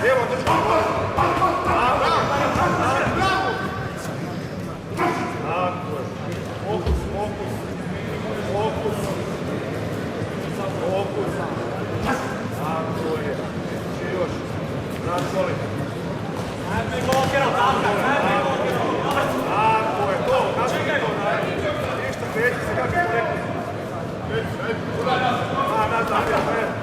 Lijevo drži. Tako je. Fokus, fokus. Fokus. Fokus. Tako je. Još. Razvoli. Tako je, to. Nastavite to. Ništa, kreći se kako smo rekli. Nazad, nazad.